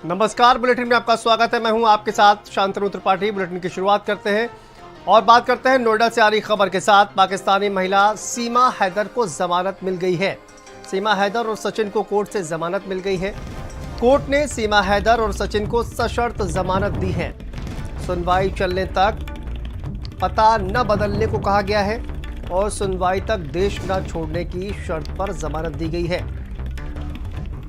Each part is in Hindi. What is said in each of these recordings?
नमस्कार, बुलेटिन में आपका स्वागत है। मैं हूं आपके साथ शांतनु त्रिपाठी। बुलेटिन की शुरुआत करते हैं और बात करते हैं नोएडा से आ रही खबर के साथ। पाकिस्तानी महिला सीमा हैदर को जमानत मिल गई है। सीमा हैदर और सचिन को कोर्ट से जमानत मिल गई है। कोर्ट ने सीमा हैदर और सचिन को सशर्त जमानत दी है। सुनवाई चलने तक पता न बदलने को कहा गया है और सुनवाई तक देश न छोड़ने की शर्त पर जमानत दी गई है।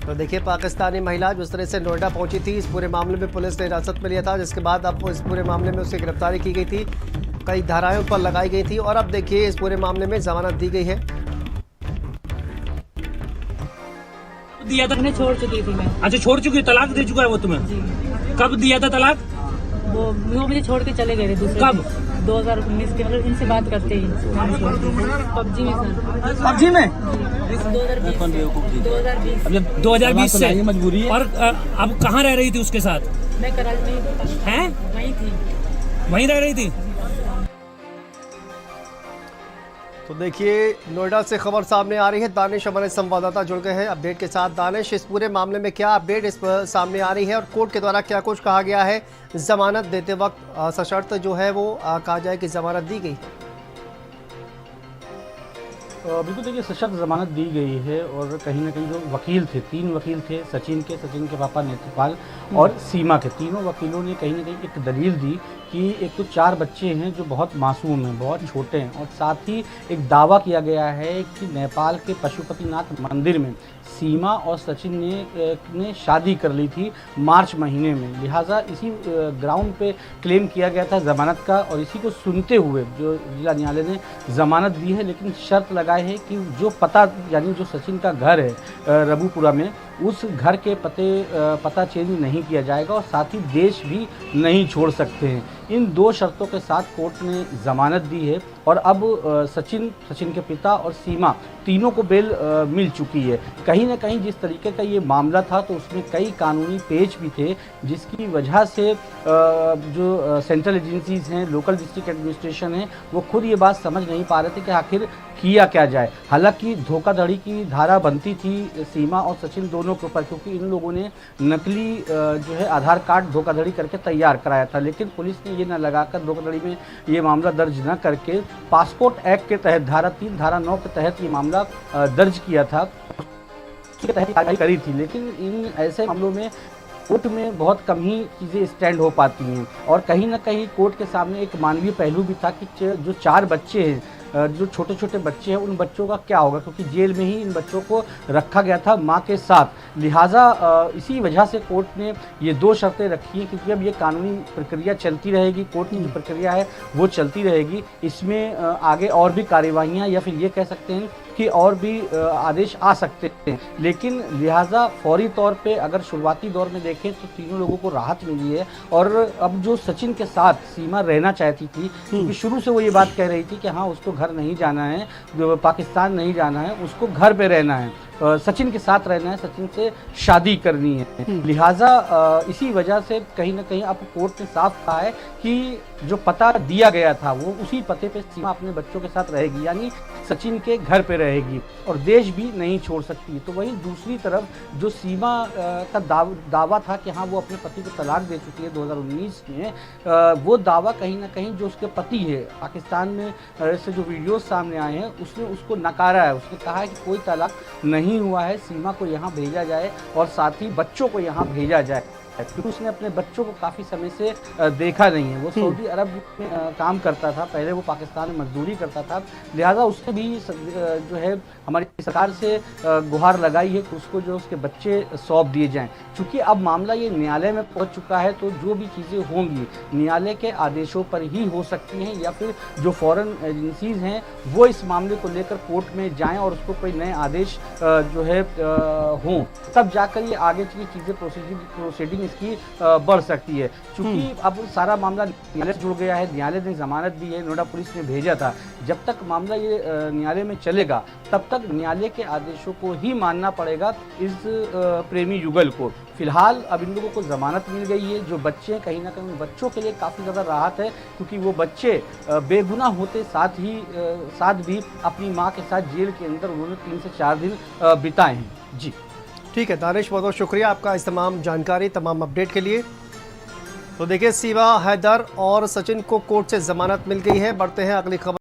तो देखिए, पाकिस्तानी महिला जिस तरह से नोएडा पहुंची थी, इस पूरे मामले में पुलिस ने हिरासत में लिया था, जिसके बाद अब इस पूरे मामले में उसकी गिरफ्तारी की गई थी, कई धाराएं उन पर लगाई गई थी और अब देखिए इस पूरे मामले में जमानत दी गई है। दिया था, मैंने छोड़ चुकी थी मैं। अच्छा, छोड़ चुकी, तलाक दे चुका है वो तुम्हें? जी। कब दिया था तलाक? वो मुझे छोड़ के चले गए थे दूसरे कब? 2019 के, मतलब इनसे बात करते ही मैंने छोड़ दी। पबजी में सर। पबजी में? 2020 अब जब 2020 से मजबूरी है। और अब कहाँ रह रही थी उसके साथ? मैं कराची में हैं? वहीं थी। वहीं रह रही थी? तो देखिए, नोएडा से खबर सामने आ रही है। दानिश हमारे संवाददाता जुड़ गए हैं अपडेट के साथ। दानिश, इस पूरे मामले में क्या अपडेट इस पर सामने आ रही है और कोर्ट के द्वारा क्या कुछ कहा गया है? जमानत देते वक्त सशर्त जो है वो कहा जाए कि जमानत दी गई। बिल्कुल, देखिए सशर्त जमानत दी गई है और कहीं ना कहीं जो वकील थे, 3 वकील थे, सचिन के पापा नेत्रपाल और सीमा के, तीनों वकीलों ने कहीं ना कहीं एक दलील दी कि एक तो 4 बच्चे हैं जो बहुत मासूम हैं, बहुत छोटे हैं, और साथ ही एक दावा किया गया है कि नेपाल के पशुपतिनाथ मंदिर में सीमा और सचिन ने शादी कर ली थी मार्च महीने में। लिहाजा इसी ग्राउंड पे क्लेम किया गया था ज़मानत का और इसी को सुनते हुए जो जिला न्यायालय ने ज़मानत दी है, लेकिन शर्त लगाए है कि जो पता, यानी जो सचिन का घर है रबूपुरा में, उस घर के पता चेंज नहीं किया जाएगा और साथ ही देश भी नहीं छोड़ सकते हैं। इन 2 शर्तों के साथ कोर्ट ने ज़मानत दी है और अब सचिन के पिता और सीमा तीनों को बेल मिल चुकी है। कहीं ना कहीं जिस तरीके का ये मामला था तो उसमें कई कानूनी पेच भी थे, जिसकी वजह से जो सेंट्रल एजेंसीज़ हैं, लोकल डिस्ट्रिक्ट एडमिनिस्ट्रेशन है, वो खुद ये बात समझ नहीं पा रहे थे कि आखिर किया क्या जाए। हालांकि धोखाधड़ी की धारा बनती थी सीमा और सचिन दोनों के ऊपर, क्योंकि इन लोगों ने नकली जो है आधार कार्ड धोखाधड़ी करके तैयार कराया था, लेकिन पुलिस ने ये न लगाकर धोखाधड़ी में ये मामला दर्ज न करके पासपोर्ट एक्ट के तहत धारा 3, धारा 9 के तहत ये मामला दर्ज किया था, उसके तहत कार्रवाई करी थी। लेकिन इन ऐसे मामलों में कोर्ट में बहुत कम ही चीज़ें स्टैंड हो पाती हैं और कहीं ना कहीं कोर्ट के सामने एक मानवीय पहलू भी था कि जो 4 बच्चे हैं, जो छोटे छोटे बच्चे हैं, उन बच्चों का क्या होगा, क्योंकि जेल में ही इन बच्चों को रखा गया था मां के साथ। लिहाजा इसी वजह से कोर्ट ने ये 2 शर्तें रखी हैं, क्योंकि अब ये कानूनी प्रक्रिया चलती रहेगी, कोर्ट की जो प्रक्रिया है वो चलती रहेगी। इसमें आगे और भी कार्यवाहियाँ या फिर ये कह सकते हैं कि और भी आदेश आ सकते हैं, लेकिन लिहाजा फौरी तौर पे अगर शुरुआती दौर में देखें तो तीनों लोगों को राहत मिली है। और अब जो सचिन के साथ सीमा रहना चाहती थी, क्योंकि शुरू से वो ये बात कह रही थी कि हाँ उसको घर नहीं जाना है, पाकिस्तान नहीं जाना है, उसको घर पे रहना है, सचिन के साथ रहना है, सचिन से शादी करनी है। लिहाजा इसी वजह से कहीं ना कहीं अब कोर्ट ने साफ कहा है कि जो पता दिया गया था वो उसी पते पे सीमा अपने बच्चों के साथ रहेगी, यानी सचिन के घर पे रहेगी और देश भी नहीं छोड़ सकती। तो वहीं दूसरी तरफ जो सीमा का दावा था कि हाँ वो अपने पति को तलाक दे चुकी है 2019 में, वो दावा कहीं ना कहीं जो उसके पति है, पाकिस्तान में से जो वीडियोस सामने आए हैं उसने उसको नकारा है। उसने कहा है कि कोई तलाक नहीं हुआ है, सीमा को यहाँ भेजा जाए और साथ ही बच्चों को यहाँ भेजा जाए, क्योंकि उसने अपने बच्चों को काफ़ी समय से देखा नहीं है। वो सऊदी अरब में काम करता था, पहले वो पाकिस्तान में मजदूरी करता था, लिहाजा उसने भी जो है हमारी सरकार से गुहार लगाई है कि उसको जो उसके बच्चे सौंप दिए जाएं। चूँकि अब मामला ये न्यायालय में पहुंच चुका है तो जो भी चीज़ें होंगी न्यायालय के आदेशों पर ही हो सकती हैं, या फिर जो फॉरेन एजेंसीज़ हैं वो इस मामले को लेकर कोर्ट में जाएँ और उसको कोई नए आदेश जो है हों, तब जाकर ये आगे की चीज़ें प्रोसीडिंग इसकी बढ़ सकती है। चूंकि अब सारा मामला न्यायालय से जुड़ गया है, न्यायालय ने जमानत दी है, नोएडा पुलिस ने भेजा था, जब तक मामला ये न्यायालय में चलेगा तब तक न्यायालय के आदेशों को ही मानना पड़ेगा इस प्रेमी युगल को। फिलहाल अब इन लोगों को जमानत मिल गई है। जो बच्चे कहीं ना कहीं बच्चों के लिए काफ़ी ज़्यादा राहत है, क्योंकि वो बच्चे बेगुनाह होते साथ भी अपनी माँ के साथ जेल के अंदर उन्होंने 3 से 4 दिन बिताए हैं। जी ठीक है दानिश, बहुत बहुत शुक्रिया आपका इस तमाम जानकारी, तमाम अपडेट के लिए। तो देखिए, सीमा हैदर और सचिन को कोर्ट से जमानत मिल गई है। बढ़ते हैं अगली खबर।